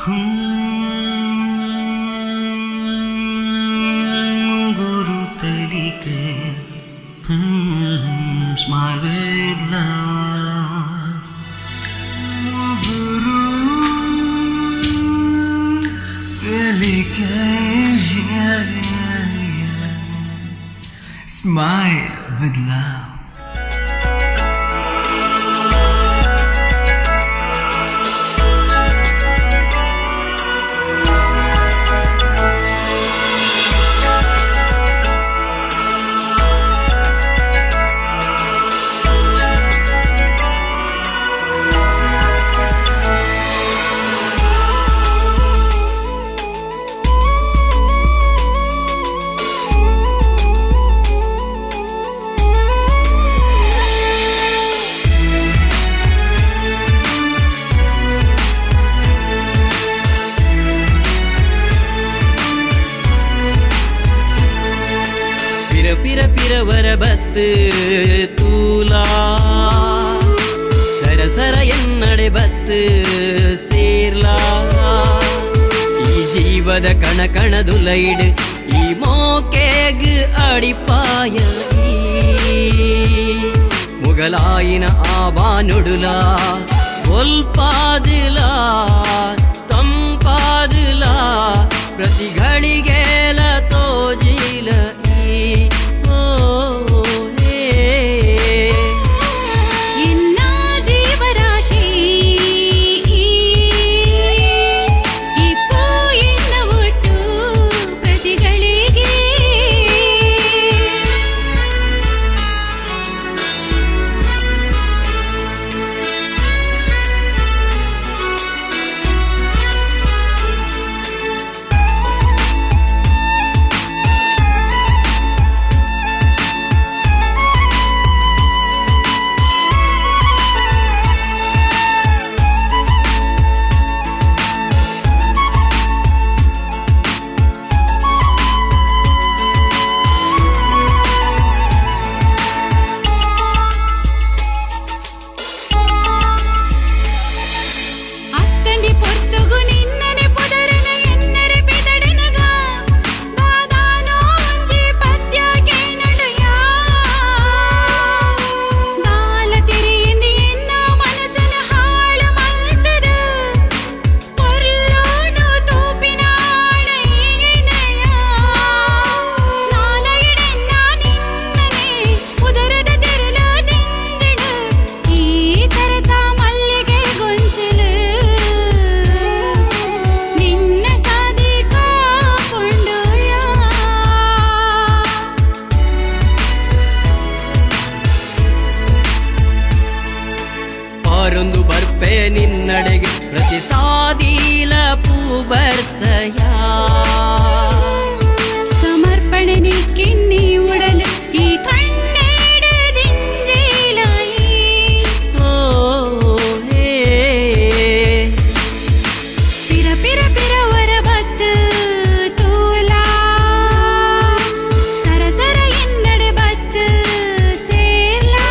Guru Telike, smile with love. Guru Telike, smile with love. பிறவர பத்து தூலா சரசர என்னಡೆ ಬತ್ತು ಸೇರ್ಲಾ ಈ ಜೀವದ ಕಣ ಕಣದುಲೈಡ್ ಈ ಮೋಕೆಗ್ ಅಡಿಪಾಯ ಮುಗಲಾಯಿನ ಆಬಾನುಡುಲ ಒಲ್ಪಾದಿಲ ತಂಪಾದಿಲ ಪ್ರತಿ ಘಳಿಗೆಲ ತೋಜಿಲ ರೊಂದು ಬರ್ಪೆ ನಿನ್ನಡೆಗೆ ಪ್ರತಿ ಸಾದೀಲ ಪೂಬರ್ಸಯ ಸಮರ್ಪಣೆ ನಿಕ್ಕಿನ್ನಿ ಉಡಲು ಈ ಕಣ್ಣೆಡದಿಂಜಿಲಾಯಿ ಓ ಹೇ ಪಿರ ಪಿರ ಪಿರವರ ಬತ್ತು ತೂಲಾ ಸರಸರ ಎನ್ನಡೆ ಬತ್ತು ಸೇರ್ಲಾ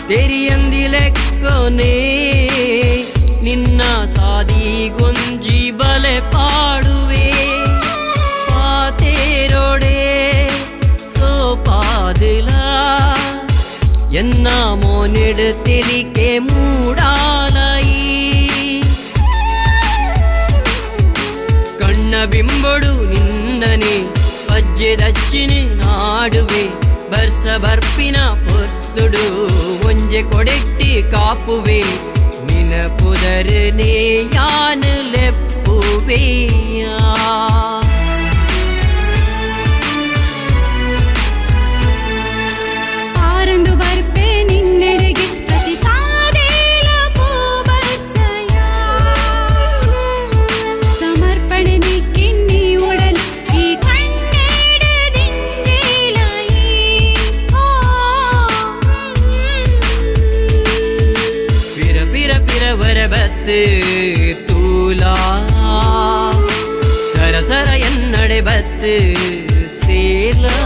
तेरी अंदिलेक्कोने निन्न सादी गुंजी बले पाडुवे पातेरोडे सोपादिला ಎನ್ನ ಮೋನೆಡು ತೆಲಿಕೆ ಮೂಡಾಲಯಿ ಕಣ್ಣ ಬಿಂಬಡು ನಿನ್ನನೆ ಪಜ್ಜೆದಚ್ಚಿನಿ ನಾಡುವೆ ಬರ್ಸ ಬರ್ಪಿನ ಪೊತ್ತುಡು ಒಂಜೆ ಕೊಡೆಟ್ಟಿ ಕಾಪುವೆ ನಿನ ಪುದರನೆ ಯಾನು ಲೆಪ್ಪುವೆಯಾ ವರ ಬತ್ತು ತೂಲಾ ಸರಸರ ಎನ್ನಡೆ ಬತ್ತು ಸೇರ್ಲಾ